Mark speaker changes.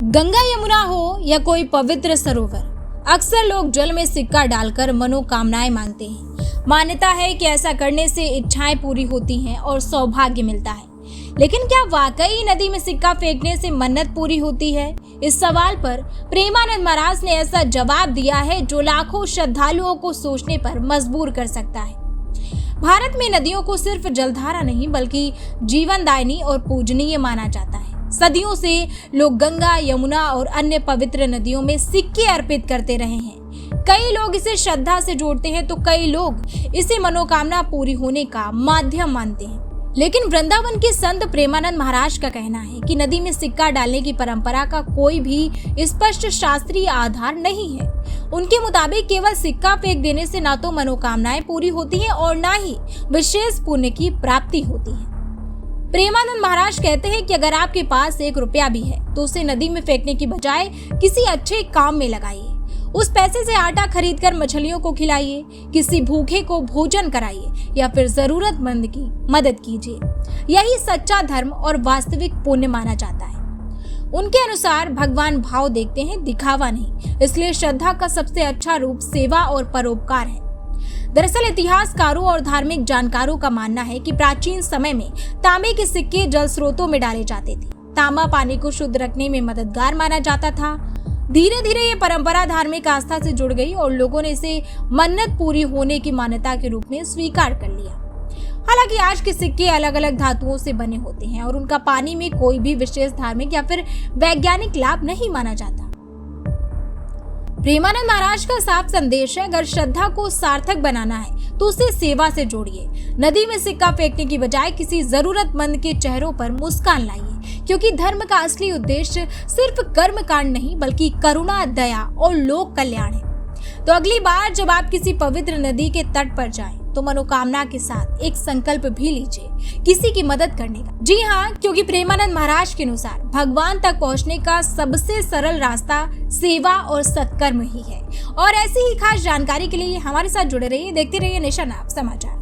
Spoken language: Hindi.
Speaker 1: गंगा यमुना हो या कोई पवित्र सरोवर, अक्सर लोग जल में सिक्का डालकर मनोकामनाएं मांगते हैं। मान्यता है कि ऐसा करने से इच्छाएं पूरी होती हैं और सौभाग्य मिलता है। लेकिन क्या वाकई नदी में सिक्का फेंकने से मन्नत पूरी होती है? इस सवाल पर प्रेमानंद महाराज ने ऐसा जवाब दिया है जो लाखों श्रद्धालुओं को सोचने पर मजबूर कर सकता है। भारत में नदियों को सिर्फ जलधारा नहीं बल्कि जीवनदायिनी और पूजनीय माना जाता है। सदियों से लोग गंगा, यमुना और अन्य पवित्र नदियों में सिक्के अर्पित करते रहे हैं। कई लोग इसे श्रद्धा से जोड़ते हैं तो कई लोग इसे मनोकामना पूरी होने का माध्यम मानते हैं। लेकिन वृंदावन के संत प्रेमानंद महाराज का कहना है कि नदी में सिक्का डालने की परंपरा का कोई भी स्पष्ट शास्त्रीय आधार नहीं है। उनके मुताबिक केवल सिक्का फेंक देने से ना तो मनोकामनाएं पूरी होती हैं और ना ही विशेष पुण्य की प्राप्ति होती है। प्रेमानंद महाराज कहते हैं कि अगर आपके पास 1 रुपया भी है तो उसे नदी में फेंकने की बजाय किसी अच्छे काम में लगाइए। उस पैसे से आटा खरीदकर मछलियों को खिलाइए, किसी भूखे को भोजन कराइए या फिर जरूरतमंद की मदद कीजिए। यही सच्चा धर्म और वास्तविक पुण्य माना जाता है। उनके अनुसार भगवान भाव देखते हैं, दिखावा नहीं। इसलिए श्रद्धा का सबसे अच्छा रूप सेवा और परोपकार है। दरअसल इतिहासकारों और धार्मिक जानकारों का मानना है कि प्राचीन समय में तांबे के सिक्के जल स्रोतों में डाले जाते थे। तांबा पानी को शुद्ध रखने में मददगार माना जाता था। धीरे धीरे ये परंपरा धार्मिक आस्था से जुड़ गई और लोगों ने इसे मन्नत पूरी होने की मान्यता के रूप में स्वीकार कर लिया। हालांकि आज के सिक्के अलग अलग धातुओं से बने होते हैं और उनका पानी में कोई भी विशेष धार्मिक या फिर वैज्ञानिक लाभ नहीं माना जाता। प्रेमानंद महाराज का साफ संदेश है, अगर श्रद्धा को सार्थक बनाना है तो उसे सेवा से जोड़िए। नदी में सिक्का फेंकने की बजाय किसी जरूरतमंद के चेहरों पर मुस्कान लाइए, क्योंकि धर्म का असली उद्देश्य सिर्फ कर्म कांड नहीं बल्कि करुणा, दया और लोक कल्याण है। तो अगली बार जब आप किसी पवित्र नदी के तट पर जाएं, तो मनोकामना के साथ एक संकल्प भी लीजिए, किसी की मदद करने का। जी हाँ, क्योंकि प्रेमानंद महाराज के अनुसार भगवान तक पहुँचने का सबसे सरल रास्ता सेवा और सत्कर्म ही है। और ऐसी ही खास जानकारी के लिए हमारे साथ जुड़े रहिए, देखते रहिए नेशन ऐप समाचार।